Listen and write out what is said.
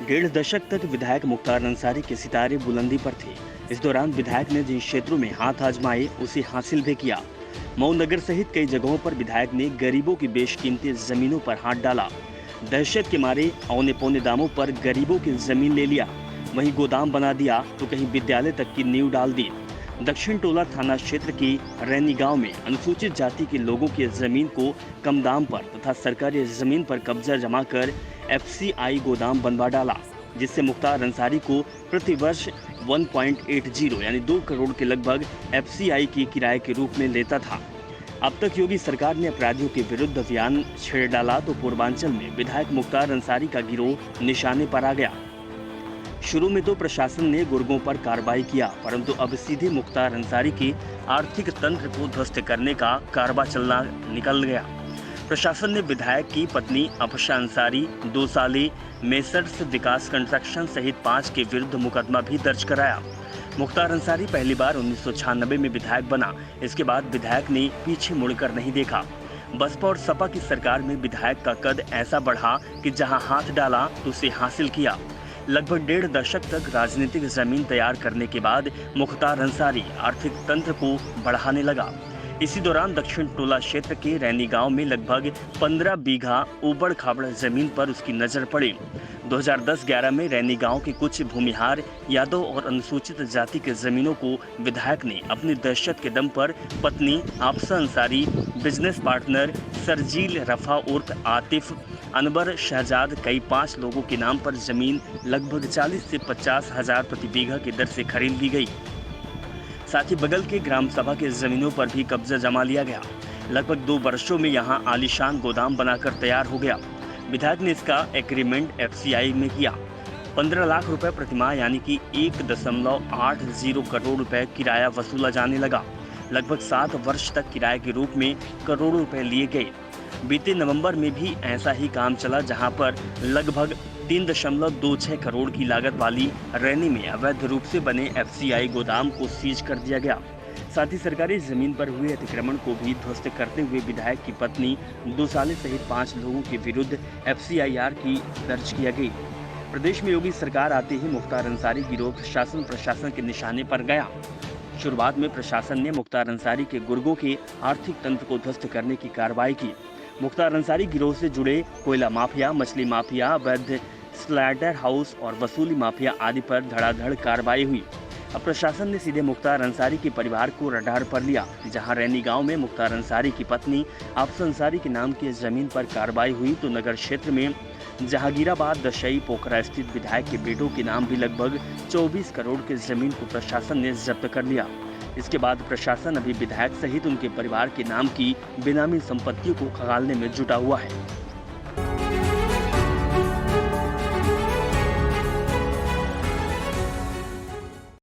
डेढ़ दशक तक विधायक मुख्तार अंसारी के सितारे बुलंदी पर थे। इस दौरान विधायक ने जिन क्षेत्रों में हाथ आजमाए उसे हासिल भी किया। मऊ नगर सहित कई जगहों पर विधायक ने गरीबों की बेशकीमती जमीनों पर हाथ डाला। दहशत के मारे औने पौने दामों पर गरीबों की जमीन ले लिया, वहीं गोदाम बना दिया तो कहीं विद्यालय तक की नींव डाल दी। दक्षिण टोला थाना क्षेत्र की रैनी गांव में अनुसूचित जाति के लोगों की जमीन को कम दाम पर तथा सरकारी जमीन पर कब्जा जमा कर एफसीआई गोदाम बनवा डाला, जिससे मुख्तार अंसारी को प्रति वर्ष 1.80 यानी 2 करोड़ के लगभग एफसीआई की किराए के रूप में लेता था। अब तक योगी सरकार ने अपराधियों के विरुद्ध अभियान छेड़ डाला तो पूर्वांचल में विधायक मुख्तार अंसारी का गिरोह निशाने पर आ गया। शुरू में तो प्रशासन ने गुर्गों पर कार्रवाई किया, परंतु अब सीधे मुख्तार अंसारी के आर्थिक तंत्र को ध्वस्त करने का कारवा चलना निकल गया। प्रशासन ने विधायक की पत्नी अफशा अंसारी, 2 साले मेसर्स विकास कंस्ट्रक्शन सहित 5 के विरुद्ध मुकदमा भी दर्ज कराया। मुख्तार अंसारी पहली बार 1996 में विधायक बना। इसके बाद विधायक ने पीछे मुड़कर नहीं देखा। बसपा और सपा की सरकार में विधायक का कद ऐसा बढ़ा कि जहां हाथ डाला तो उसे हासिल किया। लगभग डेढ़ दशक तक राजनीतिक जमीन तैयार करने के बाद मुख्तार अंसारी आर्थिक तंत्र को बढ़ाने लगा। इसी दौरान दक्षिण टोला क्षेत्र के रैनी गांव में लगभग 15 बीघा उबड़ खाबड़ जमीन पर उसकी नजर पड़ी। 2010-11 में रैनी गांव के कुछ भूमिहार यादव और अनुसूचित जाति के जमीनों को विधायक ने अपनी दहशत के दम पर पत्नी अफशा अंसारी, बिजनेस पार्टनर सरजील रफा उर्फ आतिफ, अनवर शहजाद कई 5 लोगों के नाम पर जमीन लगभग 40 से 50 हजार प्रति बीघा की दर से खरीद ली गई। साथ ही बगल के ग्राम सभा के जमीनों पर भी कब्जा जमा लिया गया। लगभग 2 वर्षों में यहां आलीशान गोदाम बनाकर तैयार हो गया। विधायक ने इसका एग्रीमेंट एफसीआई में किया। 15 लाख रुपए प्रतिमाह यानी कि 1.80 करोड़ रुपए किराया वसूला जाने लगा। लगभग 7 वर्ष तक किराए के रूप में करोड़ों रुपए लिए गए। बीते नवंबर में भी ऐसा ही काम चला, जहां पर लगभग 3.26 करोड़ की लागत वाली रैनी में अवैध रूप से बने एफसीआई गोदाम को सीज कर दिया गया। साथ ही सरकारी जमीन पर हुए अतिक्रमण को भी ध्वस्त करते हुए विधायक की पत्नी, 2 साले सहित 5 लोगों के विरुद्ध एफसीआईआर की दर्ज किया गई। प्रदेश में योगी सरकार आते ही मुख्तार अंसारी गिरोह प्रशासन के निशाने पर गया। शुरुआत में प्रशासन ने मुख्तार अंसारी के गुर्गों के आर्थिक तंत्र को ध्वस्त करने की कार्रवाई की। मुख्तार अंसारी गिरोह से जुड़े कोयला माफिया, मछली माफिया, अवैध स्लाइडर हाउस और वसूली माफिया आदि पर धड़ाधड़ कार्रवाई हुई। अब प्रशासन ने सीधे मुख्तार अंसारी के परिवार को रडार पर लिया। जहां रैनी गांव में मुख्तार अंसारी की पत्नी अफशा अंसारी के नाम की जमीन पर कार्रवाई हुई, तो नगर क्षेत्र में जहांगीराबाद, दशई, पोखरा स्थित विधायक के बेटों के नाम भी लगभग 24 करोड़ की जमीन को प्रशासन ने जब्त कर लिया। इसके बाद प्रशासन अभी विधायक सहित उनके परिवार के नाम की बेनामी संपत्तियों को खंगालने में जुटा हुआ है।